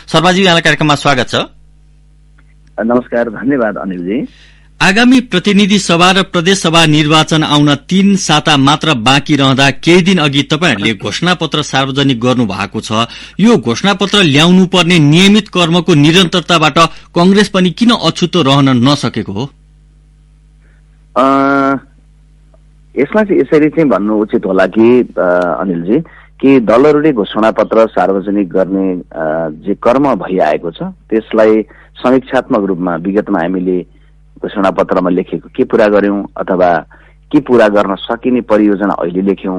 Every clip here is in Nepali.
शर्माजी, यहाँलाई कार्यक्रममा स्वागत छ। नमस्कार, धन्यवाद अनिलजी। आगामी प्रतिनिधि सभा र प्रदेश सभा निर्वाचन आउन 3 साता मात्र बाँकी रहँदा केही दिन अघि तपाईहरूले घोषणापत्र सार्वजनिक गर्नु भएको छ। यो घोषणापत्र ल्याउनु पर्ने नियमित कर्मको निरन्तरताबाट कंग्रेस पनि किन अछुतो रहन नसकेको हो? यसमा चाहिँ यसरी चाहिँ भन्नु उचित होला कि अनिलजी, कि दलहरूले घोषणापत्र सार्वजनिक गर्ने जे कर्म भइआएको छ त्यसलाई समीक्षात्मक रूपमा विगतमा हामीले घोषणापत्रमा लेखेको के पूरा गर्यौं अथवा के पूरा गर्न सकिने परियोजना अहिले लेख्यौं,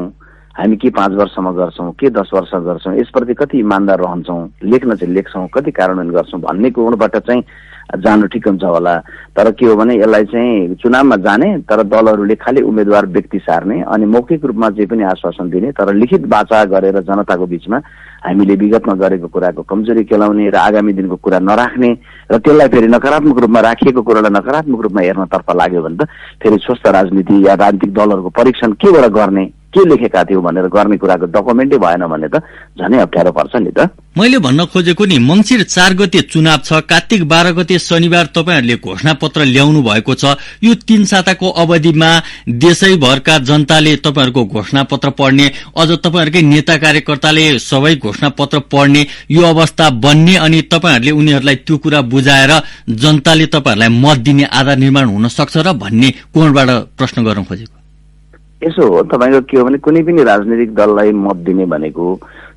हामी के 5 वर्षमा गर्छौं, के 10 वर्ष गर्छौं, यसप्रति कति इमानदार रहन्छौं, लेख्न चाहिँ लेख्छौं, कति कार्यान्वयन गर्छौं भन्ने कोणबाट चाहिँ जानु ठिक हुन्छ होला। तर के हो भने यसलाई चाहिँ चुनावमा जाने तर दलहरूले खालि उम्मेदवार व्यक्ति सार्ने अनि मौखिक रूपमा जे पनि आश्वासन दिने तर लिखित वाचा गरेर जनताको बीचमा हामीले विगतमा गरेको कुराको कमजोरी केलाउने र आगामी दिनको कुरा नराख्ने र त्यसलाई फेरि नकारात्मक रूपमा राखिएको कुरालाई नकारात्मक रूपमा हेर्नतर्फ लाग्यो भने त फेरि स्वस्थ राजनीति या राजनीतिक दलहरूको परीक्षण केबाट गर्ने, के लेखेका थियौ भनेर गर्ने कुराको डकुमेन्टै भएन भने त झनै अप्ठ्यारो पर्छ नि त। मैले भन्न खोजेको नि मंसिर 4 गते चुनाव छ, कार्तिक 12 गते शनिबार तपाईहरूले घोषणापत्र ल्याउनु भएको छ। यो 3 साताको अवधिमा देशैभरका जनताले तपाईहरूको घोषणापत्र पढ्ने, अझ तपाईहरूकै नेता कार्यकर्ताले सबै घोषणापत्र पढ्ने यो अवस्था बन्ने अनि तपाईहरूले उनीहरूलाई त्यो कुरा बुझाएर जनताले तपाईहरूलाई मत दिने आधार निर्माण हुन सक्छ र भन्ने कोणबाट प्रश्न गर्न खोजेको। यसो हो, तपाईको के हो भने कुनै पनि राजनीतिक दललाई मत दिने भनेको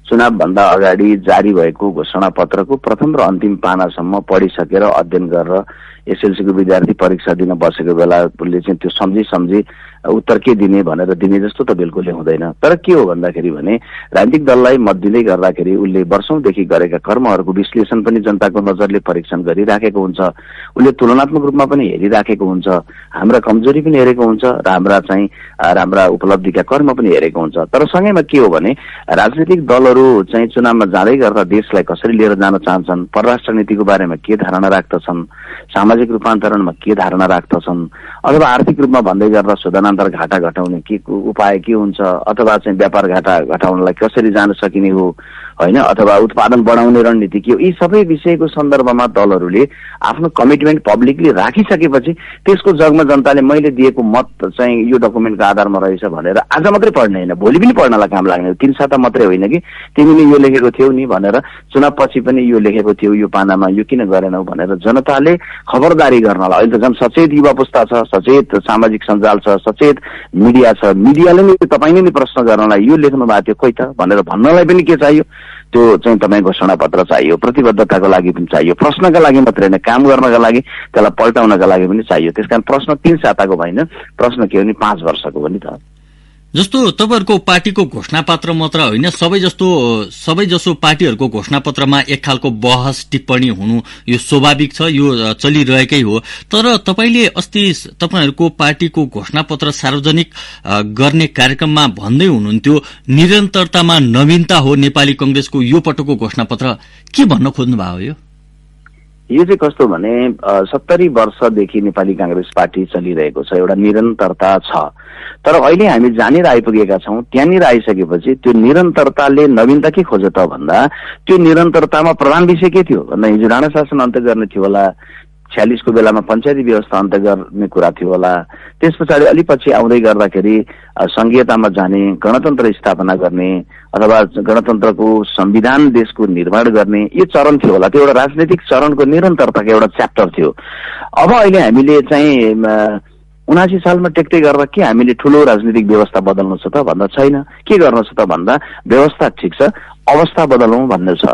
चुनाव भन्दा अगाडि जारी भएको घोषणापत्रको प्रथम र अन्तिम पानासम्म पढिसकेर अध्ययन गरेर एसएलसीको विद्यार्थी परीक्षा दिन बसेको बेला उसले चाहिँ त्यो सम्झी उत्तर के दिने भनेर दिने जस्तो त बिल्कुलै हुँदैन। तर के हो भन्दाखेरि भने राजनीतिक दललाई मत दिँदै गर्दाखेरि उसले वर्षौंदेखि गरेका कर्महरूको विश्लेषण पनि जनताको नजरले परीक्षण गरिराखेको हुन्छ, उसले तुलनात्मक रूपमा पनि हेरिराखेको हुन्छ, हाम्रा कमजोरी पनि हेरेको हुन्छ र हाम्रा उपलब्धिका कर्म पनि हेरेको हुन्छ। तर सँगैमा के हो भने राजनीतिक दलहरू चाहिँ चुनावमा जाँदै गर्दा देशलाई कसरी लिएर जान चाहन्छन्, परराष्ट्र नीतिको बारेमा के धारणा राख्दछन्, सामाजिक रूपान्तरणमा के धारणा राख्दछन्, अथवा आर्थिक रूपमा भन्दै गर्दा शोधनान्तर घाटा घटाउने के उपाय के हुन्छ, अथवा चाहिँ व्यापार घाटा घटाउनलाई कसरी जान सकिने हो हैन, अथवा उत्पादन बढाउने रणनीति के हो, यी सबै विषयको सन्दर्भमा दलहरूले आफ्नो कमिटमेन्ट पब्लिकली राखिसकेपछि त्यसको जगमा जनताले मैले दिएको मत चाहिँ यो डकुमेन्टको आधारमा रहेछ भनेर आज मात्रै पढ्ने होइन, भोलि पनि पढ्नलाई काम लाग्ने। 3 साता मात्रै होइन कि तिमीले यो लेखेको थियौ नि भनेर चुनाव पछि पनि यो लेखेको थियो यो पानामा यो किन गरेनौ भनेर जनताले खबरदारी गर्नलाई अहिले त झन् सचेत युवा पुस्ता छ, सचेत सामाजिक सञ्जाल छ, सचेत मिडिया छ, मिडियाले नि तपाईले नि प्रश्न गर्नलाई यो लेख्नु भएको थियो खोइ त भनेर भन्नलाई पनि के चाहियो, त्यो चाहिँ तपाईँ घोषणापत्र चाहियो, प्रतिबद्धताको लागि पनि चाहियो, प्रश्नका लागि मात्रै होइन काम गर्नका लागि त्यसलाई पल्टाउनका लागि पनि चाहियो। त्यसकारण प्रश्न 3 साताको होइन, प्रश्न के हो नि 5 वर्षको पनि त। जस्तो तपाईहरुको पार्टीको घोषणापत्र मात्र होइन, सबै जसो पार्टीहरुको घोषणापत्रमा एक खालको बहस टिप्पणी हुनु यो स्वाभाविक छ, यो चलिरहेकै हो। तर तपाईले अस्ति तपाईहरुको पार्टीको घोषणापत्र सार्वजनिक गर्ने कार्यक्रममा भन्दै हुनुहुन्थ्यो निरन्तरतामा नवीनता हो नेपाली कांग्रेसको यो पटकको घोषणापत्र, के भन्न खोज्नु भयो? यो चाहिँ कस्तो भने 70 वर्षदेखि नेपाली कांग्रेस पार्टी चलिरहेको छ, एउटा निरन्तरता छ। तर अहिले हामी जहाँनिर आइपुगेका छौं त्यहाँनिर आइसकेपछि त्यो निरन्तरताले नवीनता के खोज्यो त भन्दा त्यो निरन्तरतामा प्रधान विषय के थियो भन्दा हिजो राणा शासन अन्त्य गर्ने थियो होला, 46 को बेलामा पञ्चायती व्यवस्था अन्त्य गर्ने कुरा थियो होला, त्यस पछाडि अलि पछि आउँदै गर्दाखेरि संघीयतामा जाने, गणतन्त्र स्थापना गर्ने अथवा गणतन्त्रको संविधान देशको निर्माण गर्ने यो चरण थियो होला। त्यो एउटा राजनीतिक चरणको निरन्तरताको एउटा च्याप्टर थियो। अब अहिले हामीले चाहिँ 79 सालमा टेक्दै गर्दा के हामीले ठूलो राजनीतिक व्यवस्था बदल्नु छ त भन्दा छैन, के गर्नु छ त भन्दा व्यवस्था ठिक छ अवस्था बदलौं भन्ने छ।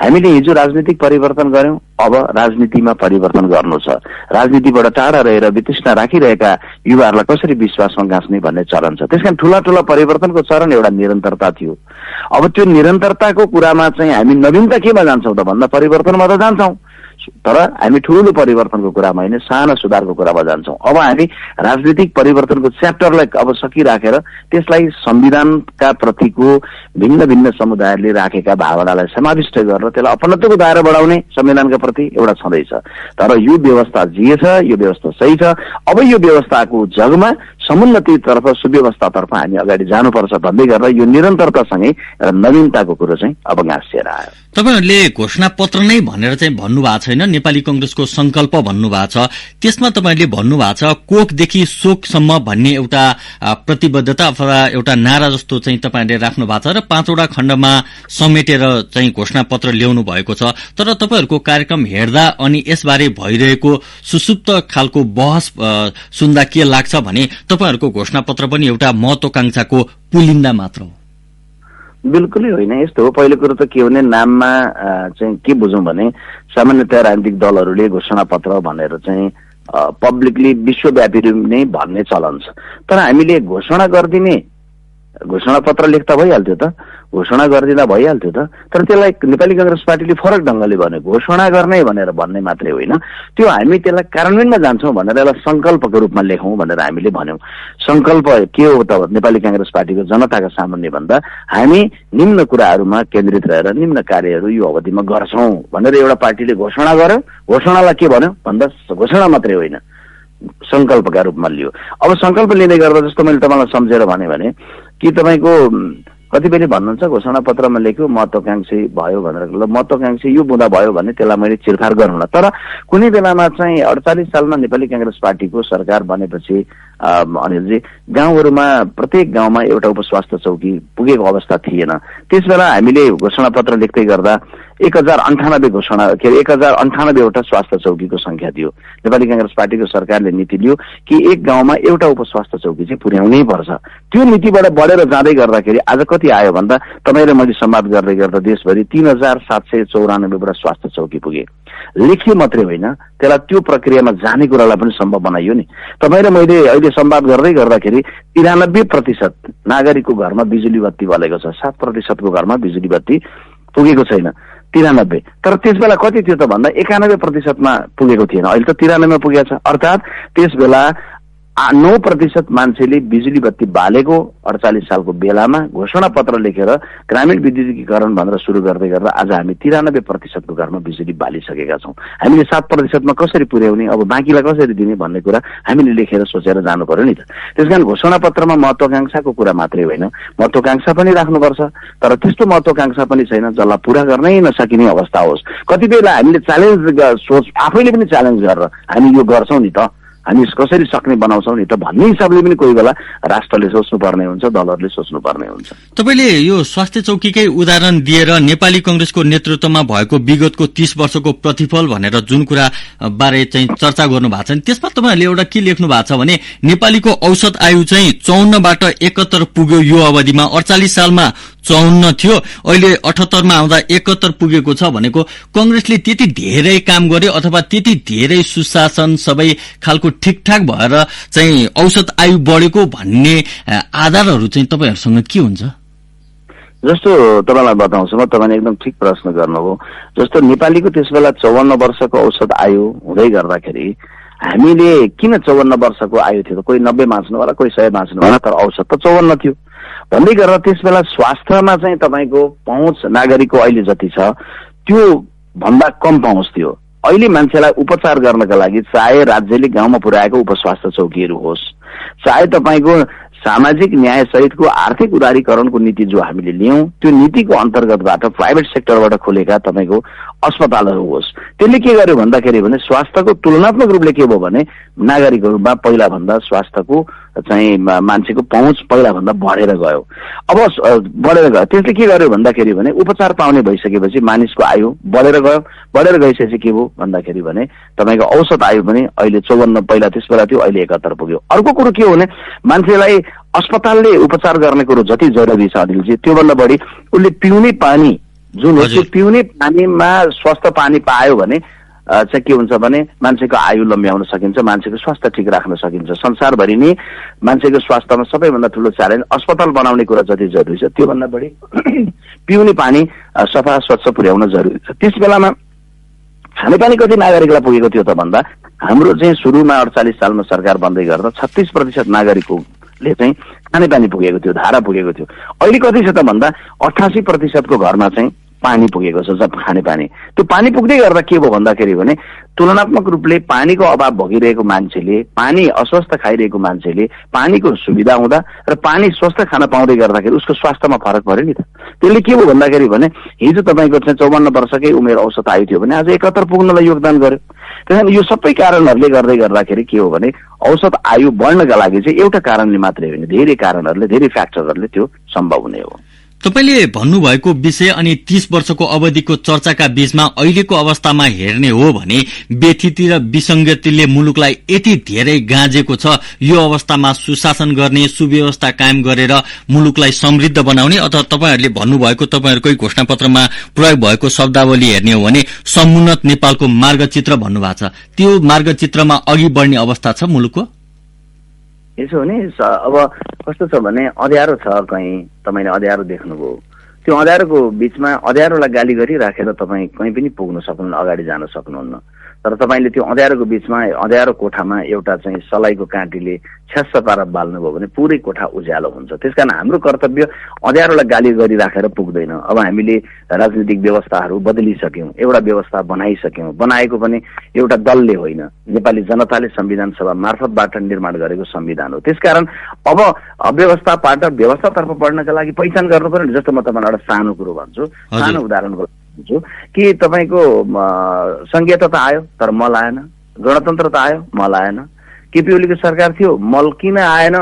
हामीले हिजो राजनीतिक परिवर्तन गर्यौं, अब राजनीतिमा परिवर्तन गर्नु छ। राजनीतिबाट टाढा रहेर वितृष्णा राखिरहेका युवाहरूलाई कसरी विश्वासमा गाँच्ने भन्ने चरण छ। त्यसकारण ठूला परिवर्तनको चरण एउटा निरन्तरता थियो। अब त्यो निरन्तरताको कुरामा चाहिँ हामी नवीनता केमा जान्छौं त भन्दा परिवर्तनमा त जान्छौं, तर हामी ठूलो परिवर्तनको कुरामा होइन सानो सुधारको कुरामा जान्छौं। अब हामी राजनीतिक परिवर्तनको च्याप्टरलाई अब सकिराखेर त्यसलाई संविधानका प्रतिको भिन्न समुदायले राखेका भावनालाई समाविष्ट गरेर त्यसलाई अपनत्वको दायरा बढाउने संविधानका प्रति एउटा छँदैछ। तर यो व्यवस्था जे छ यो व्यवस्था सही छ। अब यो व्यवस्थाको जगमा समुन्नतितर्फ सुव्यवस्थातर्फ हामी अगाडि जानुपर्छ भन्दै गरेर यो निरन्तरतासँगै नवीनताको कुरो चाहिँ अब गाँसिएर आयो। तपाईहरुले घोषणा पत्र नै भनेर चाहिँ भन्नु भएको छैन, नेपाली कांग्रेसको संकल्प भन्नु भएको छ। त्यसमा तपाईहरुले भन्नु भएको छ कोखदेखि शोकसम्म भन्ने एउटा प्रतिबद्धता अथवा एउटा नारा जस्तो चाहिँ तपाईहरुले राख्नु भएको छ र 5 वटा खण्डमा समेटेर चाहिँ घोषणा पत्र ल्याउनु भएको छ। तर तपाईहरुको कार्यक्रम हेर्दा अनि यसबारे भइरहेको सुसुप्त खालको बहस सुन्दा के लाग्छ भने तपाईहरुको घोषणा पत्र पनि एउटा महत्वाकांक्षाको पुलिन्दा मात्र हो। बिल्कुलै होइन, यस्तो हो। पहिलो कुरो त के भने नाममा चाहिँ के बुझौँ भने सामान्यतया राजनीतिक दलहरूले घोषणा पत्र भनेर चाहिँ पब्लिकली विश्वव्यापी नै भन्ने चलन छ। तर हामीले घोषणा गरिदिने घोषणा पत्र लेख्दा भइहाल्थ्यो त, घोषणा गरिदिँदा भइहाल्थ्यो त। तर त्यसलाई नेपाली कांग्रेस पार्टीले फरक ढंगले भन्यो, घोषणा गर्ने भनेर भन्ने मात्रै होइन, त्यो हामी त्यसलाई कार्यान्वयनमा जान्छौँ भनेर यसलाई संकल्पको रूपमा लेखौँ भनेर हामीले भन्यौं। संकल्प के हो त नेपाली कांग्रेस पार्टीको जनताका सामान्य भन्दा हामी निम्न कुराहरूमा केन्द्रित रहेर निम्न कार्यहरू यो अवधिमा गर्छौं भनेर एउटा पार्टीले घोषणा गर्यो। घोषणालाई के भन्यो भन्दा घोषणा मात्रै होइन, संकल्पका रूपमा लियो। अब संकल्प लिँदै गर्दा जस्तो मैले तपाईलाई सम्झेर भने कि तपाईको कतिपयले भन्नुहुन्छ घोषणा पत्रमा लेख्यो महत्वाकांक्षी भयो भनेर। ल महत्वाकांक्षी यो बुँदा भयो भने त्यसलाई मैले चिरफार गर्नुला। तर कुनै बेलामा चाहिँ 48 सालमा नेपाली कांग्रेस पार्टीको सरकार बनेपछि अनिलजी गाउँहरूमा प्रत्येक गाउँमा एउटा उपस्वास्थ्य चौकी पुगेको अवस्था थिएन। त्यसबेला हामीले घोषणा पत्र लेख्दै गर्दा 1098 वटा स्वास्थ्य चौकीको संख्या थियो। नेपाली कांग्रेस पार्टीको सरकारले नीति लियो कि एक गाउँमा एउटा उपस्वास्थ्य चौकी चाहिँ पुर्याउनै पर्छ। त्यो नीतिबाट बढेर जाँदै गर्दाखेरि आज कति आयो भन्दा तपाईँ र मैले संवाद गर्दै गर्दा देशभरि 3794 वटा स्वास्थ्य चौकी पुगे। लेखियो मात्रै होइन, त्यसलाई त्यो प्रक्रियामा जाने कुरालाई पनि सम्भव बनाइयो नि। तपाईँ र मैले अहिले संवाद गर्दै गर्दाखेरि 93% नागरिकको घरमा बिजुली बत्ती बलेको छ, 7% घरमा बिजुली बत्ती पुगेको छैन। 93। तर त्यसबेला कति थियो त भन्दा 91% मा पुगेको थिएन, अहिले त 93 मा पुगेको छ। अर्थात् त्यसबेला 9% मान्छेले बिजुली बत्ती बालेको 48 सालको बेलामा घोषणा पत्र लेखेर ग्रामीण विद्युतीकरण भनेर सुरु गर्दै गर्दा आज हामी 93% को घरमा बिजुली बालिसकेका छौं। हामीले 7% मा कसरी पुर्याउने, अब बाँकीलाई कसरी दिने भन्ने कुरा हामीले लेखेर सोचेर जानु पर्यो नि त। त्यसकारण घोषणा पत्रमा महत्वाकांक्षाको कुरा मात्रै होइन, महत्वाकांक्षा पनि राख्नुपर्छ, तर त्यस्तो महत्वाकांक्षा पनि छैन जसलाई पूरा गर्नै नसकिने अवस्था होस्। कतिबेला हामीले च्यालेन्ज सोच आफैले पनि च्यालेन्ज गरेर हामी यो गर्छौं नि त, हामी कसरी सक्ने बनाउँछौं नि त भन्ने हिसाबले पनि कोही बेला राष्ट्रले सोच्नुपर्ने हुन्छ, दलहरूले सोच्नुपर्ने हुन्छ। तपाईले यो स्वास्थ्य चौकीकै उदाहरण दिएर नेपाली कांग्रेसको नेतृत्वमा भएको विगतको 30 वर्षको प्रतिफल भनेर जुन कुरा बारे चाहिँ चर्चा गर्नु भएको छ नि, त्यसमा तपाईहरुले एउटा के लेख्नु भएको छ भने नेपालीको औसत आयु चाहिँ 54 बाट 71 पुग्यो यो अवधिमा। 48 सालमा 54 थियो, अहिले 78 मा आउँदा 71 पुगेको छ भनेको कांग्रेसले त्यति धेरै काम गर्यो अथवा त्यति धेरै सुशासन सबै खालको ठीकठाक भएर चाहिँ औसत आयु बढेको भन्ने आधारहरू चाहिँ तपाईहरुसँग के हुन्छ? जस्तो तपाईलाई बताउँछु म, तपाईले एकदम ठिक प्रश्न गर्नुभयो। जस्तो नेपालीको त्यसबेला 54 वर्षको औसत आयु हुँदै गर्दाखेरि हामीले किन 54 वर्षको आयु थियो त, कोही 90 मान्छ्नु होला, कोही 100 मान्छ्नु होला, तर औसत त 54 थियो भन्दै गरेर त्यसबेला स्वास्थ्यमा चाहिँ तपाईको पहुँच नागरिकको अहिले जति छ त्यो भन्दा कम पहुँच थियो। अहिले मान्छेलाई उपचार गर्नका लागि चाहे राज्यले गाउँमा पुर्याएको उपस्वास्थ्य चौकीहरू होस्, चाहे तपाईको सामाजिक न्याय सहितको आर्थिक उदारीकरणको नीति जो हामीले लियौं त्यो नीतिको अन्तर्गतबाट प्राइभेट सेक्टरबाट खोलेका तपाईको अस्पतालहरू होस्, त्यसले के गर्यो भन्दाखेरि भने स्वास्थ्यको तुलनात्मक रूपले के भयो भने नागरिकहरूमा पहिला भन्दा स्वास्थ्यको चाहिँ मान्छेको पहुँच पहिला भन्दा बढेर गयो। अब बढेर गयो त्यसले के गर्यो भन्दाखेरि भने उपचार पाउने भइसकेपछि मानिसको आयु बढेर गयो। बढेर गइसकेपछि के भयो भन्दाखेरि भने तपाईको औसत आयु पनि अहिले 54 पहिला त्यसबेला थियो, अहिले 71 पुग्यो। अर्को कुरो के हो भने मान्छेलाई अस्पतालले उपचार गर्ने कुरो जति जरुरी छ अनिलजी, त्योभन्दा बढी उसले पिउने पानी जुन हो त्यो पिउने पानीमा स्वस्थ पानी पायो भने चाहिँ के हुन्छ भने मान्छेको आयु लम्ब्याउन सकिन्छ, मान्छेको स्वास्थ्य ठिक राख्न सकिन्छ। संसारभरि नै मान्छेको स्वास्थ्यमा सबैभन्दा ठूलो च्यालेन्ज अस्पताल बनाउने कुरा जति जरुरी छ त्योभन्दा बढी पिउने पानी सफा स्वच्छ पुर्याउन जरुरी छ। त्यस बेलामा खानेपानी कति नागरिकलाई पुगेको थियो त भन्दा हाम्रो चाहिँ सुरुमा 48 सालमा सरकार बन्दै गर्दा 36% नागरिकले चाहिँ खानेपानी पुगेको थियो, धारा पुगेको थियो। अहिले कति छ त भन्दा 88% को घरमा चाहिँ पानी पुगेको छ, खाने पानी। त्यो पानी पुग्दै गर्दा के भयो भन्दाखेरि भने तुलनात्मक रूपले पानीको अभाव भोगिरहेको मान्छेले, पानी अस्वस्थ खाइरहेको मान्छेले पानीको सुविधा हुँदा र पानी स्वस्थ खान पाउँदै गर्दाखेरि उसको स्वास्थ्यमा फरक पर्यो नि त। त्यसले के भयो भन्दाखेरि भने हिजो तपाईँको चाहिँ 54 वर्षकै उमेर औसत आयु थियो भने आज 71 पुग्नलाई योगदान गर्यो। त्यसैले यो सबै कारणहरूले गर्दाखेरि के हो भने औसत आयु बढ्नका लागि चाहिँ एउटा कारणले मात्रै होइन, धेरै कारणहरूले, धेरै फ्याक्टरहरूले त्यो सम्भव हुने हो। तपाईले भन्नुभएको विषय अनि 30 वर्षको अवधिको चर्चाका बीचमा अहिलेको अवस्थामा हेर्ने हो भने व्यथिति र विसंगतिले मुलुकलाई यति धेरै गाँजेको छ, यो अवस्थामा सुशासन गर्ने, सुव्यवस्था कायम गरेर मुलुकलाई समृद्ध बनाउने, अथवा तपाईहरूले भन्नुभएको तपाईहरूकै घोषणापत्रमा प्रयोग भएको शब्दावली हेर्ने हो भने समुन्नत नेपालको मार्गचित्र भन्नुभएको छ, त्यो मार्गचित्रमा अघि बढ्ने अवस्था छ मुलुकको? यसो हो नि, अब कस्तो छ भने अँध्यारो छ, कहीँ तपाईँले अँध्यारो देख्नुभयो, त्यो अँध्यारोको बीचमा अँध्यारोलाई गाली गरिराखेर तपाईँ कहीँ पनि पुग्न सक्नुहुन्न, अगाडि जान सक्नुहुन्न। तर तपाईँले त्यो अँध्यारोको बीचमा, अँध्यारो कोठामा एउटा चाहिँ सलाइको काँटीले छ्यास्स पारेर बाल्नुभयो भने पुरै कोठा उज्यालो हुन्छ। त्यसकारण हाम्रो कर्तव्य अँध्यारोलाई गाली गरिराखेर पुग्दैन। अब हामीले राजनीतिक व्यवस्थाहरू बदलिसक्यौँ, एउटा व्यवस्था बनाइसक्यौँ, बनाएको पनि एउटा दलले होइन, नेपाली जनताले संविधान सभा मार्फतबाट निर्माण गरेको संविधान हो। त्यसकारण अब अव्यवस्थाबाट व्यवस्थातर्फ बढ्नका लागि पहिचान गर्नु पर्यो। जस्तो म तपाईँलाई एउटा सानो कुरो भन्छु, सानो उदाहरणको कि तपाईँको संघीयता त आयो तर मल आएन, गणतन्त्र त आयो मल आएन, केपी ओलीको सरकार थियो मल किन आएन,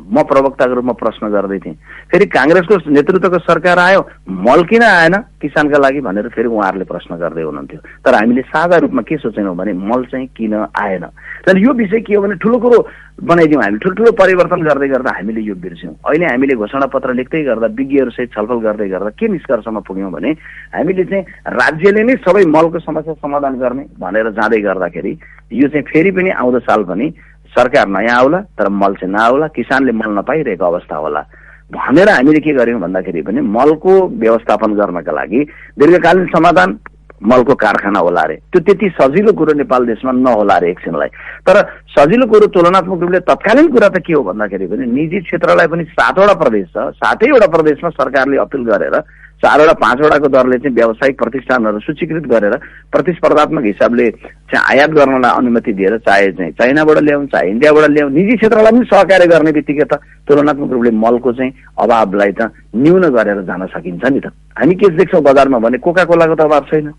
म प्रवक्ताको रूपमा प्रश्न गर्दै थिएँ। फेरि कांग्रेसको नेतृत्वको सरकार आयो मल किन आएन किसानका लागि भनेर फेरि उहाँहरूले प्रश्न गर्दै हुनुहुन्थ्यो। तर हामीले साझा रूपमा के सोचेनौँ भने मल चाहिँ किन आएन। तर यो विषय के हो भने ठुलो कुरो बनाइदिउँ, हामी ठुल्ठुलो परिवर्तन गर्दै गर्दा हामीले यो बिर्स्यौँ। अहिले हामीले घोषणापत्र लेख्दै गर्दा, विज्ञहरूसहित छलफल गर्दै गर्दा के निष्कर्षमा पुग्यौँ भने हामीले चाहिँ राज्यले नै सबै मलको समस्या समाधान गर्ने भनेर जाँदै गर्दाखेरि यो चाहिँ फेरि पनि आउँदो साल पनि सरकार नयाँ आउला तर मल चाहिँ नआउला, किसानले मल नपाइरहेको अवस्था होला भनेर हामीले के गर्यौँ भन्दाखेरि पनि मलको व्यवस्थापन गर्नका लागि दीर्घकालीन समाधान मलको कारखाना होला अरे। त्यो त्यति सजिलो कुरो नेपाल देशमा नहोला अरे एकछिनलाई। तर सजिलो कुरो तुलनात्मक रूपले तत्कालीन कुरा त के हो भन्दाखेरि पनि निजी क्षेत्रलाई पनि 7वटा प्रदेश छ, 7वटा प्रदेशमा सरकारले अपिल गरेर 4वटा 5वटाको दरले चाहिँ व्यावसायिक प्रतिष्ठानहरू सूचीकृत गरेर प्रतिस्पर्धात्मक हिसाबले चाहिँ आयात गर्नलाई अनुमति दिएर चाहे चाहिँ चाइनाबाट ल्याउँ चाहे इन्डियाबाट ल्याउँ, निजी क्षेत्रलाई पनि सहकार्य गर्ने बित्तिकै त तुलनात्मक रूपले मलको चाहिँ अभावलाई त न्यून गरेर जान सकिन्छ नि त। हामी के देख्छौँ बजारमा भने कोका कोलाको त अभाव छैन,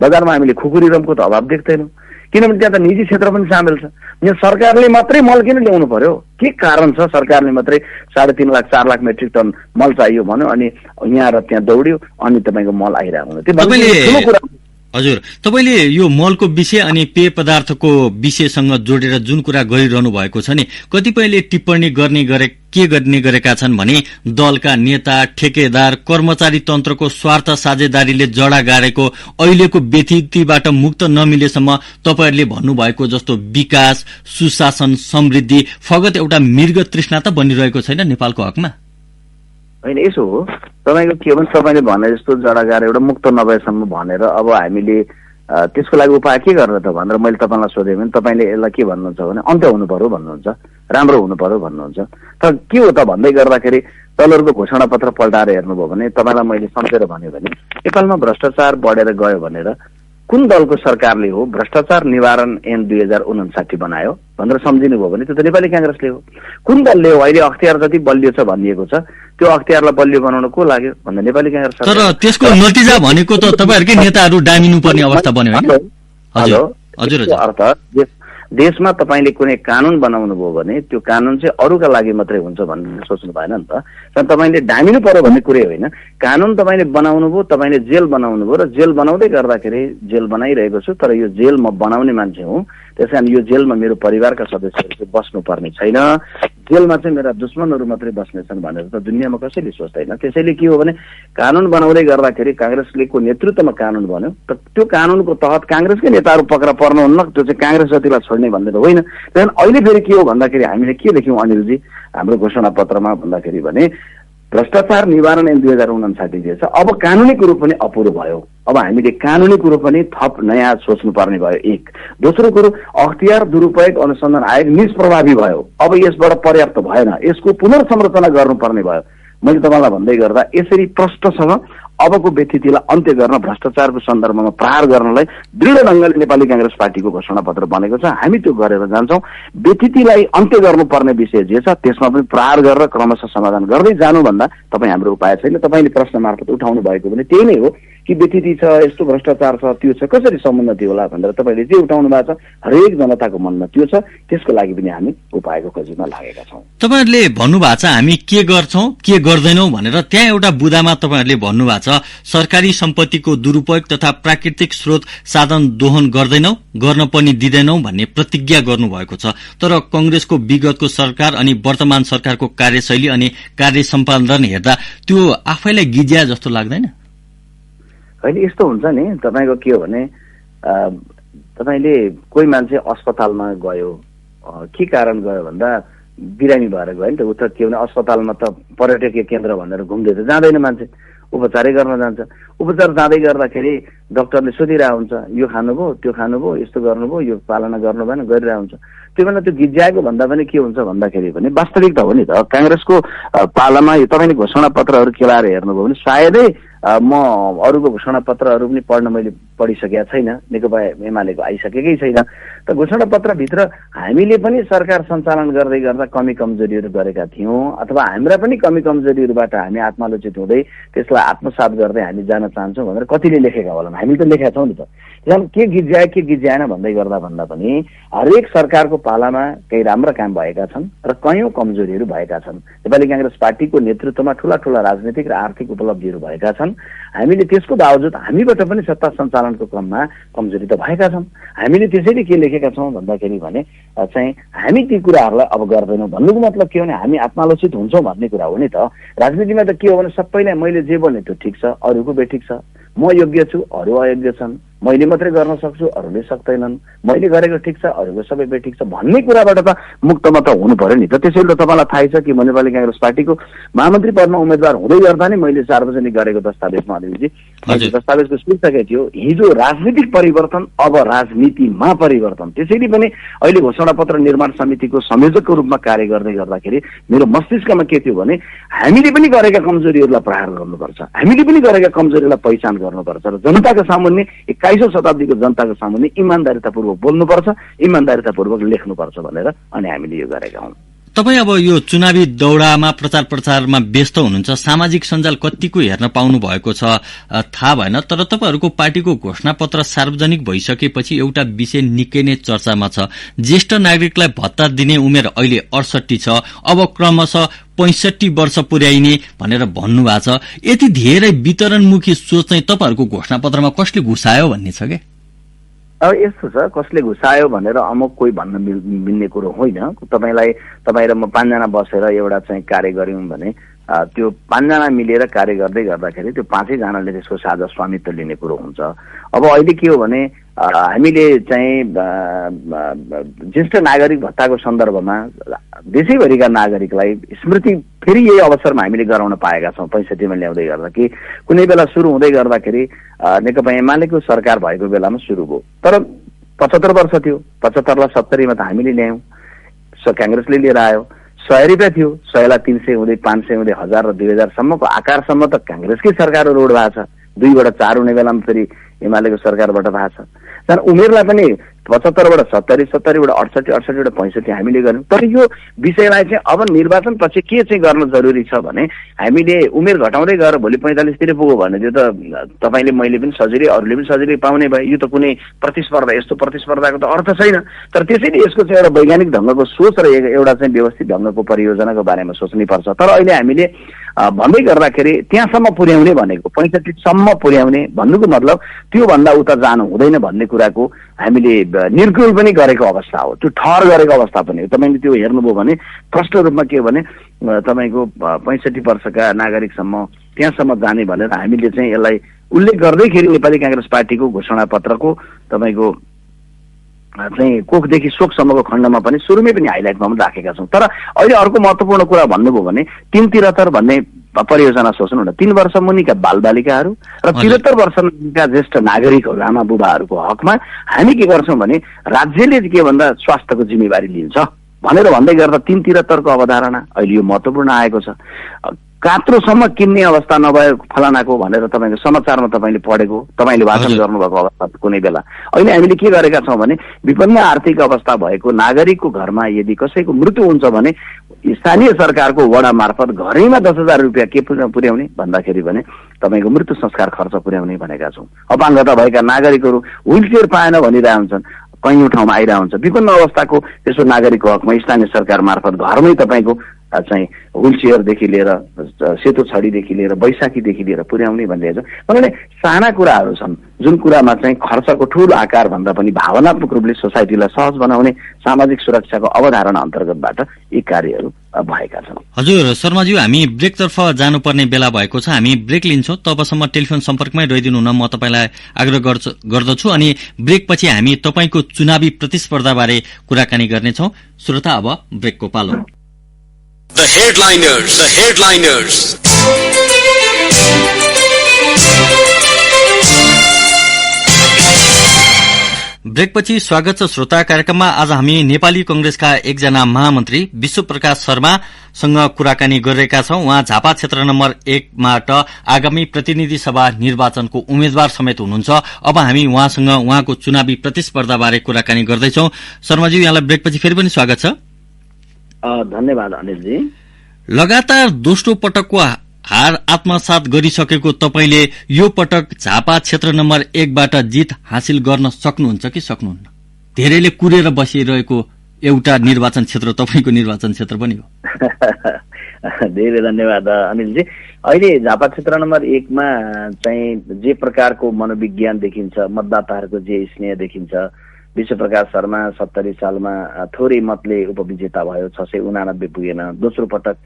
बजारमा हामीले खुकुरी रमको त अभाव देख्दैनौँ, किनभने त्यहाँ त निजी क्षेत्र पनि सामेल छ। यहाँ सरकारले मात्रै मल किन ल्याउनु पर्यो, के कारण छ सरकारले मात्रै 3.5 लाख 4 लाख मेट्रिक टन मल चाहियो भन्यो अनि यहाँ र त्यहाँ दौड्यो अनि तपाईँको मल आइरहेको त्यो। हजुर, तपाईँले यो मलको विषय अनि पेय पदार्थको विषयसँग जोडेर जुन कुरा गरिरहनु भएको छ नि, कतिपयले टिप्पणी गर्ने गरेका छन् भने दलका नेता, ठेकेदार, कर्मचारी तन्त्रको स्वार्थ साझेदारीले जडा गाडेको अहिलेको व्यथितिबाट मुक्त नमिलेसम्म तपाईँहरूले भन्नुभएको जस्तो विकास, सुशासन, समृद्धि फगत एउटा मृग तृष्णा त बनिरहेको छैन नेपालको हकमा? होइन, यसो हो तपाईँको के भन्छ, तपाईँले भने जस्तो जडा गाएर एउटा मुक्त नभएसम्म भनेर अब हामीले त्यसको लागि उपाय के गर्ने त भनेर मैले तपाईँलाई सोधेँ भने तपाईँले यसलाई के भन्नुहुन्छ भने अन्त्य हुनु पर्यो भन्नुहुन्छ, राम्रो हुनु पर्यो भन्नुहुन्छ। तर के हो त भन्दै गर्दाखेरि दलहरूको घोषणापत्र पल्टाएर हेर्नुभयो भने तपाईँलाई मैले सम्झेर भन्यो भने नेपालमा भ्रष्टाचार बढेर गयो भनेर कुन दलको सरकारले हो भ्रष्टाचार निवारण ऐन 2059 बनायो भनेर सम्झिनु भयो भने त्यो त नेपाली कांग्रेसले हो। कुन दलले हो अहिले अख्तियार जति बलियो छ भनिएको छ त्यो अख्तियारलाई बलियो बनाउन को लाग्यो भन्दा नेपाली कांग्रेस। तर त्यसको नतिजा भनेको त तपाईहरुकै नेताहरू डामिनु पर्ने अवस्था बन्यो हैन? हजुर हजुर। अर्थ देशमा तपाईले कुनै कानून बनाउनु भयो भने त्यो कानून चाहिँ अरूका लागि मात्रै हुन्छ भन्ने सोच्नु भएन नि त। तर तपाईले डामिनु पर्यो भन्ने कुरै होइन। कानून तपाईले बनाउनु भयो, तपाईले जेल बनाउनु भयो र जेल बनाउँदै गर्दाखेरि जेल बनाइरहेको छु तर यो जेल म बनाउने मान्छे हुँ, त्यसकारण यो जेलमा मेरो परिवारका सदस्यहरू चाहिँ बस्नुपर्ने छैन, जेलमा चाहिँ मेरा दुश्मनहरू मात्रै बस्नेछन् भनेर त दुनियाँमा कसैले सोच्दैन। त्यसैले के हो भने कानून बनाउँदै गर्दाखेरि कांग्रेसको नेतृत्वमा कानून बन्यो, तर त्यो कानूनको तहत कांग्रेसकै नेताहरू पक्रा पर्नुहुन्न, त्यो चाहिँ कांग्रेस जतिलाई छोड्ने भन्ने त होइन। त्यहाँदेखि अहिले फेरि के हो भन्दाखेरि हामीले के लेख्यौँ अनिलजी हाम्रो घोषणापत्रमा भन्दाखेरि भने भ्रष्टाचार निवारण ऐन 2059 दिएछ। अब कानूनी कुरो पनि अपुरो भयो, अब हामीले कानूनी कुरो पनि थप नयाँ सोच्नुपर्ने भयो एक। दोस्रो कुरो अख्तियार दुरुपयोग अनुसन्धान आयोग निष्प्रभावी भयो, अब यसबाट पर्याप्त भएन, यसको पुनर्संरचना गर्नुपर्ने भयो। मैले तपाईँलाई भन्दै गर्दा यसरी प्रष्टसँग अबको व्यथितिलाई अन्त्य गर्न, भ्रष्टाचारको सन्दर्भमा प्रहार गर्नलाई दृढ ढङ्गले नेपाली कांग्रेस पार्टीको घोषणापत्र बनेको छ। हामी त्यो गरेर जान्छौँ। व्यथितिलाई अन्त्य गर्नुपर्ने विषय जे छ त्यसमा पनि प्रहार गरेर क्रमशः समाधान गर्दै जानु भन्दा तपाईँ हाम्रो उपाय छैन। तपाईँले प्रश्न मार्फत उठाउनु भएको पनि त्यही नै हो कि व्यथिति छ, यस्तो भ्रष्टाचार छ, त्यो छ, कसरी समुन्नति होला भनेर तपाईँले जे उठाउनु भएको छ हरेक जनताको मनमा त्यो छ। त्यसको लागि पनि हामी उपायको खोजीमा लागेका छौँ। तपाईँहरूले भन्नुभएको छ हामी के गर्छौँ के गर्दैनौँ भनेर। त्यहाँ एउटा बुदामा तपाईँहरूले भन्नुभएको छ सरकारी सम्पत्तिको दुरूपयोग तथा प्राकृतिक स्रोत साधन दोहन गर्दैनौँ, गर्न पनि दिँदैनौँ भन्ने प्रतिज्ञा गर्नुभएको छ। तर कंग्रेसको विगतको सरकार अनि वर्तमान सरकारको कार्यशैली अनि कार्य सम्पादन हेर्दा त्यो आफैलाई गिज्या जस्तो लाग्दैन? होइन, यस्तो हुन्छ नि, तपाईँको के हो भने तपाईँले कोही मान्छे अस्पतालमा गयो, के कारण गयो भन्दा बिरामी भएर गयो नि त। उ त के भने अस्पतालमा त पर्यटकीय केन्द्र भनेर घुम्दै त जाँदैन, मान्छे उपचारै गर्न जान्छ। उपचार जाँदै गर्दाखेरि डाक्टरले सोधिरहेको हुन्छ यो खानुभयो, त्यो खानुभयो, यस्तो गर्नुभयो, यो पालना गर्नु भएन, गरिरहेको हुन्छ। त्यो बेला त्यो गिज्याएको भन्दा पनि के हुन्छ भन्दाखेरि पनि वास्तविक त हो नि त। कांग्रेसको पालामा यो तपाईँले घोषणा पत्रहरू केलाएर हेर्नुभयो भने सायदै म अरूको घोषणा पत्रहरू पनि मैले पढिसकेका छैन, नेकपा एमालेको आइसकेकै छैन। त घोषणा पत्रभित्र हामीले पनि सरकार सञ्चालन गर्दै गर्दा कमी कमजोरीहरू गरेका थियौँ, अथवा हाम्रा पनि कमी कमजोरीहरूबाट हामी आत्मालोचित हुँदै त्यसलाई आत्मसात गर्दै हामी जान चाहन्छौँ भनेर कतिले लेखेका होलान्। हामीले त लेखेका छौँ नि त। त्यसमा के गिज्याए के गिज्याएन भन्दै गर्दा भन्दा पनि हरेक सरकारको पालामा केही राम्रा काम भएका छन् र कयौं कमजोरीहरू भएका छन्। नेपाली कांग्रेस पार्टीको नेतृत्वमा ठूला ठूला राजनीतिक र आर्थिक उपलब्धिहरू भएका छन्। हामीले त्यसको बावजुद हामीबाट पनि सत्ता सञ्चालनको क्रममा कमजोरी त भएका छन्। हामीले त्यसैले के लेखेका छौँ भन्दाखेरि भने चाहिँ हामी ती कुराहरूलाई अब गर्दैनौँ भन्नुको मतलब के हो भने हामी आत्मालोचित हुन्छौँ भन्ने कुरा हो नि त। राजनीतिमा त के हो भने सबैलाई मैले जे बोल्ने त्यो ठिक छ, अरूको बेठिक छ, म योग्य छु, अरू अयोग्य छन्, मैले मात्रै गर्न सक्छु, अरूले सक्दैनन्, मैले गरेको ठिक छ, अरूको सबै बेठिक छ भन्ने कुराबाट त मुक्तमा त हुनु पर्यो नि त। त्यसैले त तपाईँलाई थाहै छ कि म नेपाली कांग्रेस पार्टीको महामन्त्री पदमा उम्मेद्वार हुँदै गर्दा नै मैले सार्वजनिक गरेको दस्तावेजमा अलिकति दस्तावेजको शीर्षकै थियो हिजो राजनीतिक परिवर्तन अब राजनीतिमा परिवर्तन। त्यसैले पनि अहिले घोषणा पत्र निर्माण समितिको संयोजकको रूपमा कार्य गर्दै गर्दाखेरि मेरो मस्तिष्कमा के थियो भने हामीले पनि गरेका कमजोरीहरूलाई प्रहार गर्नुपर्छ, हामीले पनि गरेका कमजोरीलाई पहिचान गर्नुपर्छ र जनताको सामुन्ने 21औं शताब्दीको जनताको सामुन्ने इमानदारितापूर्वक बोल्नुपर्छ, इमानदारितापूर्वक लेख्नुपर्छ भनेर अनि हामीले यो गरेका हौं। तपाईँ अब यो चुनावी दौडामा प्रचार प्रचारमा व्यस्त हुनुहुन्छ, सामाजिक सञ्जाल कतिको हेर्न पाउनु भएको छ थाहा भएन, तर तपाईँहरूको पार्टीको घोषणापत्र सार्वजनिक भइसकेपछि एउटा विषय निकै नै चर्चामा छ। ज्येष्ठ नागरिकलाई भत्ता दिने उमेर अहिले 68 छ, अब क्रमशः 65 वर्ष पुर्याइने भनेर भन्नुभएको छ। यति धेरै वितरणमुखी सोच चाहिँ तपाईँहरूको घोषणापत्रमा कसले घुसायो भन्ने छ क्या? अब यस्तो छ, कसले घुसायो भनेर अमुक कोही भन्न मिल्ने कुरो होइन। तपाईँ र म 5 जना बसेर एउटा चाहिँ कार्य गर्यौं भने त्यो 5 जना मिलेर कार्य गर्दै गर्दाखेरि त्यो 5 जनाले त्यसको साझा स्वामित्व लिने कुरो हुन्छ। अब अहिले के हो भने हामीले चाहिँ ज्येष्ठ नागरिक भत्ताको सन्दर्भमा देशैभरिका नागरिकलाई स्मृति फेरि यही अवसरमा हामीले गराउन पाएका छौँ। 65 मा ल्याउँदै गर्दा कि कुनै बेला सुरु हुँदै गर्दाखेरि नेकपा एमालेको सरकार भएको बेलामा सुरु भयो, तर 75 वर्ष थियो। 75 लाई 70 मा त हामीले ल्यायौं, कांग्रेसले लिएर आयो। 100 रुपियाँ थियो, 100 लाई 300 हुँदै 500 हुँदै 1000 र 2000 सम्मको आकारसम्म त कांग्रेसकै सरकारहरू रोड भएको छ। 2 बाट 4 हुने बेलामा फेरि एमालेको सरकारबाट भएको छ। तर उमेरलाई पनि 75 बाट 70, 70 बाट 68, 68 बाट 65 हामीले गर्यौं। तर यो विषयलाई चाहिँ अब निर्वाचन पछि के चाहिँ गर्न जरुरी छ भने हामीले उमेर घटाउँदै गएर भोलि 45 तिर पुग्यो भने त्यो त तपाईले मैले पनि सजिलै अरूले पनि सजिलै पाउने भए। यो त कुनै प्रतिस्पर्धा, यस्तो प्रतिस्पर्धाको त अर्थ छैन। तर त्यसैले यसको चाहिँ एउटा वैज्ञानिक ढंगको सोच र एउटा चाहिँ व्यवस्थित ढंगको परियोजनाको बारेमा सोच्नै पर्छ। तर अहिले हामीले भन्दै गर्दाखेरि त्यहाँसम्म पुर्याउने भनेको 65 सम्म पुर्याउने भन्नुको मतलब त्यो भन्दा उता जानु हुँदैन भन्ने कुराको हामीले निर्कुल पनि गरेको अवस्था हो, त्यो ठहर गरेको अवस्था पनि हो। तपाईले त्यो हेर्नुभयो भने प्रष्ट रूपमा के हो भने तपाईको 65 वर्षका नागरिकसम्म त्यहाँसम्म जाने भनेर हामीले चाहिँ यसलाई उल्लेख गर्दैखेरि नेपाली कांग्रेस पार्टीको घोषणा पत्रको तपाईको चाहिँ कोखदेखि शोकसम्मको खण्डमा पनि सुरुमै पनि हाइलाइटमा पनि राखेका छौं। तर अहिले अर्को महत्त्वपूर्ण कुरा भन्नुभयो भने 373 भन्ने परियोजना सोच्नु न, 3 वर्ष मुनिका बालबालिकाहरू र 73 वर्ष मुनिका ज्येष्ठ नागरिकहरू आमा बुबाहरूको हकमा हामी के गर्छौं भने राज्यले के भन्दा स्वास्थ्यको जिम्मेवारी लिन्छ भनेर भन्दै गर्दा 373 को अवधारणा अहिले यो महत्त्वपूर्ण आएको छ। कात्रोसम्म किन्ने अवस्था नभए फलानाको भनेर तपाईँको समाचारमा तपाईँले पढेको, तपाईँले भाषण गर्नुभएको अवस्था कुनै बेला। अहिले हामीले के गरेका छौँ भने विपन्न आर्थिक अवस्था भएको नागरिकको घरमा यदि कसैको मृत्यु हुन्छ भने स्थानीय सरकारको वडा मार्फत घरैमा 10,000 रुपियाँ के पुर्याउने भन्दाखेरि भने तपाईँको मृत्यु संस्कार खर्च पुर्याउने भनेका छौँ। अपाङ्गता भएका नागरिकहरू व्हील चेयर पाएन भनिरह हुन्छन्, कैयौँ ठाउँमा आइरह हुन्छ। विपन्न अवस्थाको त्यसो नागरिकको हकमा स्थानीय सरकार मार्फत घरमै तपाईँको चाहिँ व्हील चेयरदेखि लिएर सेतो छडीदेखि लिएर बैशाखीदेखि लिएर पुर्याउने भनिरहेको छ। किनभने साना कुराहरू छन् जुन कुरामा चाहिँ खर्चको ठुलो आकार भन्दा पनि भावनात्मक रूपले सोसाइटीलाई सहज बनाउने सामाजिक सुरक्षाको अवधारणा अन्तर्गतबाट यी कार्यहरू भएका छन्। हजुर शर्माज्यू, हामी ब्रेकतर्फ जानुपर्ने बेला भएको छ, हामी ब्रेक लिन्छौँ। तबसम्म टेलिफोन सम्पर्कमै रहिदिनु हुन म तपाईँलाई आग्रह गर्दछु अनि ब्रेकपछि हामी तपाईँको चुनावी प्रतिस्पर्धाबारे कुराकानी गर्नेछौँ। श्रोता, अब ब्रेकको पालो। The headliners. ब्रेकपछि स्वागत छ श्रोता। कार्यक्रममा आज हामी नेपाली कंग्रेसका एकजना महामन्त्री विश्वप्रकाश शर्मासँग कुराकानी गरिरहेका छौं। उहाँ झापा क्षेत्र नम्बर 1 बाट आगामी प्रतिनिधि सभा निर्वाचनको उम्मेद्वार समेत हुनुहुन्छ। अब हामी उहाँसँग उहाँको चुनावी प्रतिस्पर्धाबारे कुराकानी गर्दैछौं। शर्माजी, यहाँलाई ब्रेकपछि फेरि पनि स्वागत छ। धन्यवाद अनिलजी। लगातार दोस्रो पटकको हार आत्मसात गरिसकेको तपाईले यो पटक झापा क्षेत्र नम्बर 1 बाट जित हासिल गर्न सक्नुहुन्छ कि सक्नुहुन्न? धेरैले कुरेर बसिरहेको एउटा निर्वाचन क्षेत्र तपाईको निर्वाचन क्षेत्र पनि हो। धेरै धन्यवाद अनिलजी। अहिले झापा क्षेत्र नम्बर 1 मा चाहिँ जे प्रकारको मनोविज्ञान देखिन्छ, मतदाताहरूको जे स्नेह देखिन्छ, विश्वप्रकाश शर्मा 70 सालमा थोरै मतले उपविजेता भयो, 689 पुगेन। दोस्रो पटक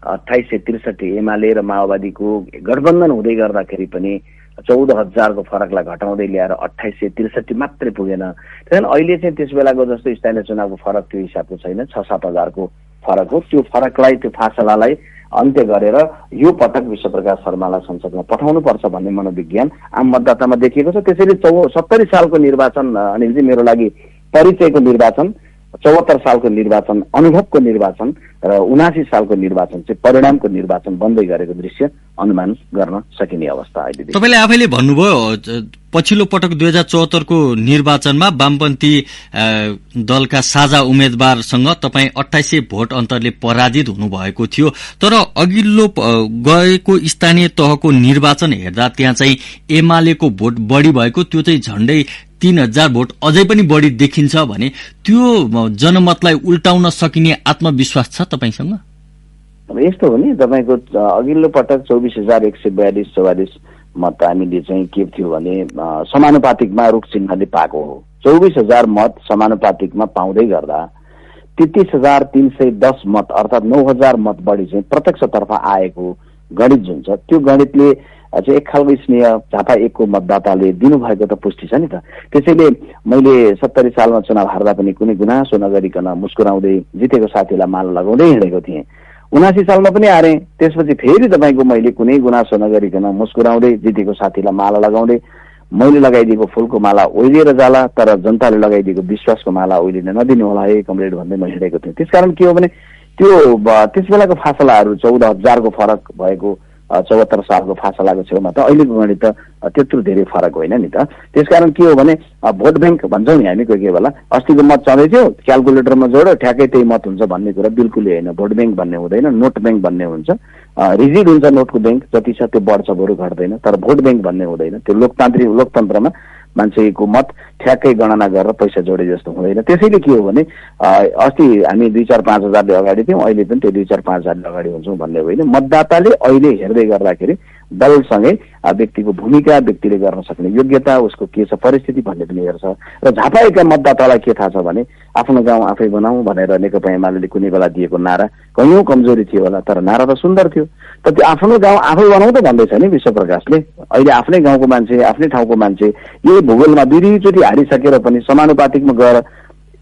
2863 एमाले र माओवादीको गठबन्धन हुँदै गर्दाखेरि पनि 14,000 को फरकलाई घटाउँदै ल्याएर 2863 मात्रै पुगेन। त्यसैले अहिले चाहिँ त्यस बेलाको जस्तो स्थानीय चुनावको फरक त्यो हिसाबको छैन, 6-7 को फरक हो। त्यो फरकलाई, त्यो फासलालाई अन्त्य गरेर यो पटक विश्वप्रकाश शर्मालाई संसदमा पठाउनु पर्छ भन्ने मनोविज्ञान आम मतदातामा देखिएको छ। त्यसैले 70 सालको निर्वाचन अनिलजी मेरो लागि परिचयको निर्वाचन, 74 सालको निर्वाचन अनुभवको निर्वाचन र 79 सालको निर्वाचन चाहिँ परिणामको निर्वाचन बन्दै गरेको दृश्य अनुमान गर्न सकिने अवस्था अहिले। तपाईले आफैले भन्नुभयो पछिल्लो पटक 2074 को निर्वाचनमा वामपन्थी दलका साझा उम्मेद्वारसँग तपाई 2800 भोट अन्तरले पराजित हुनुभएको थियो। तर अघिल्लो गएको स्थानीय तहको निर्वाचन हेर्दा त्यहाँ चाहिँ एमालेको भोट बढी भएको, त्यो चाहिँ झण्डै 3000 भोट अझै पनि बढी देखिन्छ भने त्यो जनमतलाई उल्टाउन सकिने आत्मविश्वास छ तपाईसँग? यस्तो हो नि, तपाईको अघिल्लो पटक 24,142 मत हामीले चाहिँ के थियो भने समानुपातिकमा रुख चिन्हले पाएको हो। 24,000 मत समानुपातिकमा पाउँदै गर्दा 33,310 मत अर्थात 9,000 मत बढी चाहिँ प्रत्यक्षतर्फ आएको गणित जुन छ, त्यो गणितले चाहिँ एक खालको स्नेह झापा 1 को मतदाताले दिनुभएको त पुष्टि छ नि त। त्यसैले मैले 70 सालमा चुनाव हार्दा पनि कुनै गुनासो नगरिकन मुस्कुराउँदै जितेको साथीलाई माला लगाउँदै हिँडेको थिएँ। 79 सालमा पनि हारेँ, त्यसपछि फेरि तपाईँको मैले कुनै गुनासो नगरिकन मुस्कुराउँदै जितेको साथीलाई माला लगाउँदै मैले लगाइदिएको फूलको माला ओइलिएर जाला, तर जनताले लगाइदिएको विश्वासको माला ओइलिन नदिनु होला है कमरेड भन्दै म हिँडेको थिएँ। त्यसकारण के हो भने त्यो त्यस बेलाको फासलाहरू 14,000 को फरक भएको 74 सालको फासलाको छेउमा त अहिलेको गणित त त्यत्रो धेरै फरक होइन नि त। त्यसकारण के हो भने भोट ब्याङ्क भन्छौँ नि हामी कोही बेला, अस्तिको मत चल्दै थियो क्यालकुलेटरमा जोड्यो ठ्याक्कै त्यही मत हुन्छ भन्ने कुरा बिल्कुलै होइन। भोट ब्याङ्क भन्ने हुँदैन, नोट ब्याङ्क भन्ने हुन्छ। रिजिड हुन्छ नोटको ब्याङ्क, जति छ त्यो बढ्छ बरु घट्दैन। तर भोट ब्याङ्क भन्ने हुँदैन। त्यो लोकतन्त्रमा मान्छेको मत ठ्याक्कै गणना गरेर पैसा जोडे जस्तो हुँदैन। त्यसैले के हो भने अस्ति हामी 2-4-5 हजारले अगाडि थियौँ, अहिले पनि त्यो 2-4-5 हजारले अगाडि हुन्छौँ भन्ने होइन। मतदाताले अहिले हेर्दै गर्दाखेरि दलसँगै व्यक्तिको भूमिका, व्यक्तिले गर्न सक्ने योग्यता, उसको के छ परिस्थिति भन्ने पनि हेर्छ। र झापा 1 का मतदातालाई के थाहा छ भने आफ्नो गाउँ आफै बनाऊ भनेर नेकपा एमाले कुनै बेला दिएको नारा कयौं कमजोरी थियो होला, तर नारा त सुन्दर थियो। तर त्यो आफ्नो गाउँ आफै बनाऊ त भन्दैछ नि विश्वप्रकाशले। अहिले आफ्नै गाउँको मान्छे, आफ्नै ठाउँको मान्छे यही भूगोलमा 2-3 चोटि हारिसकेर पनि समानुपातिकमा गएर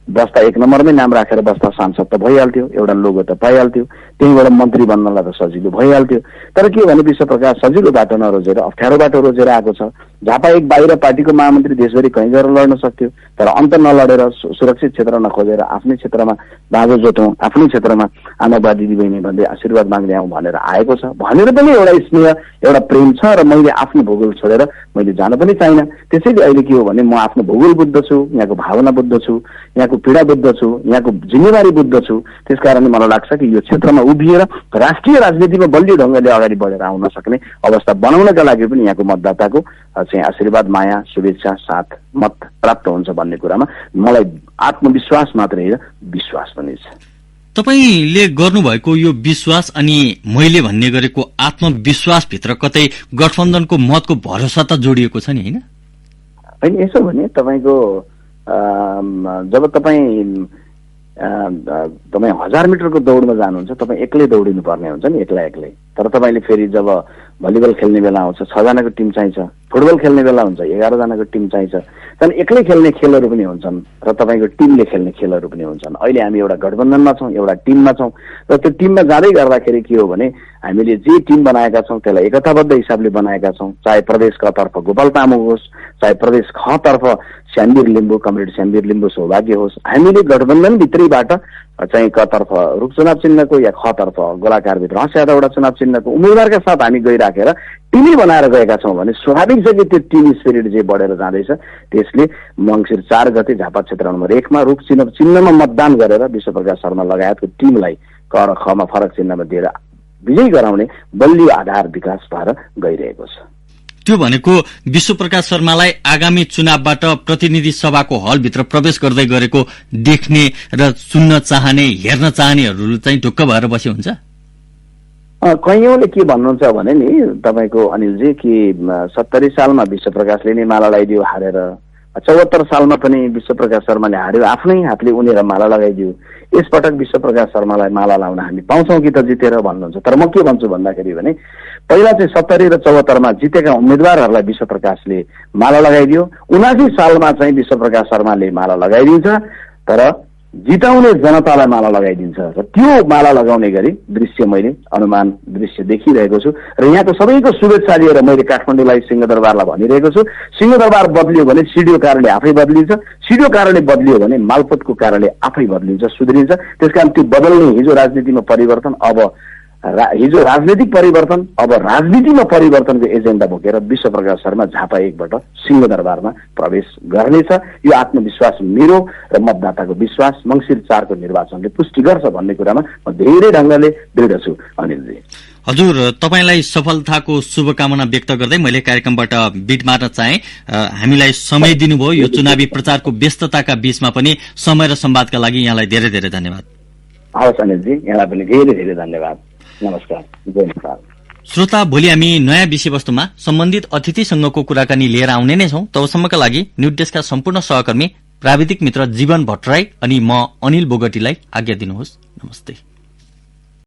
बस्दा 1 नम्बरमै नाम राखेर बस्दा सांसद त भइहाल्थ्यो, एउटा लोगो त पाइहाल्थ्यो, त्यहीँबाट मन्त्री बन्नलाई त सजिलो भइहाल्थ्यो। तर के भने विश्वप्रकाश सजिलो बाटो नरोजेर अप्ठ्यारो बाटो रोजेर आएको छ। झापा एक बाहिर पार्टीको महामन्त्री देशभरि कहीँ गएर लड्न सक्थ्यो, तर अन्त नलडेर सुरक्षित क्षेत्र नखोजेर आफ्नै क्षेत्रमा बाँझो जोतौँ, आफ्नै क्षेत्रमा आमा दिदीबहिनी भन्दै आशीर्वाद माग्दै आउँ भनेर आएको छ। भनेर पनि एउटा स्नेह, एउटा प्रेम छ र मैले आफ्नो भूगोल छोडेर मैले जान पनि चाहिनँ। त्यसैले अहिले के हो भने म आफ्नो भूगोल बुझ्दछु, यहाँको भावना बुझ्दछु, यहाँको पीडा बुझ्दछु, यहाँको जिम्मेवारी बुझ्दछु। त्यसकारणले मलाई लाग्छ कि यो क्षेत्रमा उभिएर राष्ट्रिय राजनीतिमा बलियो ढङ्गले अगाडि बढेर आउन सक्ने अवस्था बनाउनका लागि पनि यहाँको मतदाताको चाहिँ आशीर्वाद, माया, शुभेच्छा, साथ, मत प्राप्त हुन्छ भन्ने कुरामा मलाई आत्मविश्वास मात्रै होइन, विश्वास पनि छ। तपाईले गर्नुभएको यो विश्वास अनि मैले भन्ने गरेको आत्मविश्वासभित्र कतै गठबन्धनको मतको भरोसा त जोडिएको छ नि, होइन? होइन, यसो भने तपाईँको जब तपाईँ 1000 मिटरको दौडमा जानुहुन्छ, तपाईँ एक्लै दौडिनु पर्ने हुन्छ नि, एक्लै। तर तपाईँले फेरि जब भलिबल खेल्ने बेला आउँछ 6 जनाको टिम चाहिन्छ, फुटबल खेल्ने बेला हुन्छ 11 जनाको टिम चाहिन्छ, त्यहाँदेखि एक्लै खेल्ने खेलहरू पनि हुन्छन् र तपाईँको टिमले खेल्ने खेलहरू पनि हुन्छन्। अहिले हामी एउटा गठबन्धनमा छौँ, एउटा टिममा छौँ र त्यो टिममा जाँदै गर्दाखेरि के हो भने हामीले जे टिम बनाएका छौँ त्यसलाई एकताबद्ध हिसाबले बनाएका छौँ। चाहे प्रदेश क तर्फ गोपाल तामाङ होस्, चाहे प्रदेश ख तर्फ श्यामवीर लिम्बू, कमरेड श्यामवीर लिम्बू सौभाग्य होस्, हामीले गठबन्धनभित्रैबाट चाहिँ क तर्फ रुख चुनाव चिन्हको या ख तर्फ गोलाकारभित्र हँस्यादौडा चुनाव चिन्हको उम्मेदवारका साथ हामी गइराखेर टिमै बनाएर गएका छौँ भने स्वाभाविक छ कि त्यो टिम स्पिरिट जे बढेर जाँदैछ। त्यसले मङ्सिर 4 गते झापा क्षेत्र नम्बर 1 मा रुख चिन्हमा मतदान गरेर विश्वप्रकाश शर्मा लगायतको टिमलाई क र ख मा फरक चिन्हमा दिएर विजयी गराउने बलियो आधार विकास भएर गइरहेको छ। त्यो भनेको विश्वप्रकाश शर्मालाई आगामी चुनावबाट प्रतिनिधि सभाको हलभित्र प्रवेश गर्दै गरेको देख्ने र सुन्न चाहने, हेर्न चाहनेहरू चाहिँ ढुक्क भएर बसे हुन्छ। कैयौँले के भन्नुहुन्छ भने नि तपाईँको अनिलजी कि 70 सालमा विश्वप्रकाशले नै माला लगाइदियो हारेर, 74 सालमा पनि विश्वप्रकाश शर्माले हार्यो, आफ्नै हातले उनेर माला लगाइदियो। यसपटक विश्वप्रकाश शर्मालाई माला लाउन हामी पाउँछौँ कि त जितेर भन्नुहुन्छ। तर म के भन्छु भन्दाखेरि भने पहिला चाहिँ 70 र 74 मा जितेका उम्मेद्वारहरूलाई विश्वप्रकाशले माला लगाइदियो, 79 सालमा चाहिँ विश्वप्रकाश शर्माले माला लगाइदिन्छ, तर जिताउने जनतालाई माला लगाइदिन्छ। र त्यो माला लगाउने गरी दृश्य मैले अनुमान दृश्य देखिरहेको छु र यहाँको सबैको शुभेच्छा लिएर मैले काठमाडौँलाई सिंहदरबारलाई भनिरहेको छु। सिंहदरबार बदलियो भने सिडिओ कार्यालय आफै बदलिन्छ, सिडिओ कार्यालय बदलियो भने मालपोतको कार्यालय आफै बदलिन्छ, सुध्रिन्छ। त्यसकारण त्यो बदल्ने हिजो राजनीतिमा परिवर्तन, हिजो राजनीतिक परिवर्तन, अब राजनीतिमा परिवर्तनको एजेन्डा बोकेर विश्वप्रकाश शर्मा झापा 1बाट सिंहदरबारमा प्रवेश गर्नेछ। यो आत्मविश्वास मेरो र मतदाताको विश्वास मङ्सिर 4 को निर्वाचनले पुष्टि गर्छ भन्ने कुरामा म धेरै ढङ्गले दृढ छु अनिलजी। हजुर, तपाईलाई सफलताको शुभकामना व्यक्त गर्दै मैले कार्यक्रमबाट बिट मार्न चाहे। हामीलाई समय दिनुभयो, यो चुनावी प्रचारको व्यस्तताका बीचमा पनि समय र संवादका लागि यहाँलाई धेरै धेरै धन्यवाद। हवस् अनिलजी, यहाँलाई पनि धेरै धेरै धन्यवाद। नमस्कार, जय नेपाल। श्रोता, भोलि हामी नयाँ विषयवस्तुमा सम्बन्धित अतिथिसँगको कुराकानी लिएर आउने नै छौं। तबसम्मका लागि न्यूज डेस्कका सम्पूर्ण सहकर्मी प्राविधिक मित्र जीवन भट्टराई अनि म अनिल बोगटीलाई आज्ञा दिनुहोस्। नमस्ते।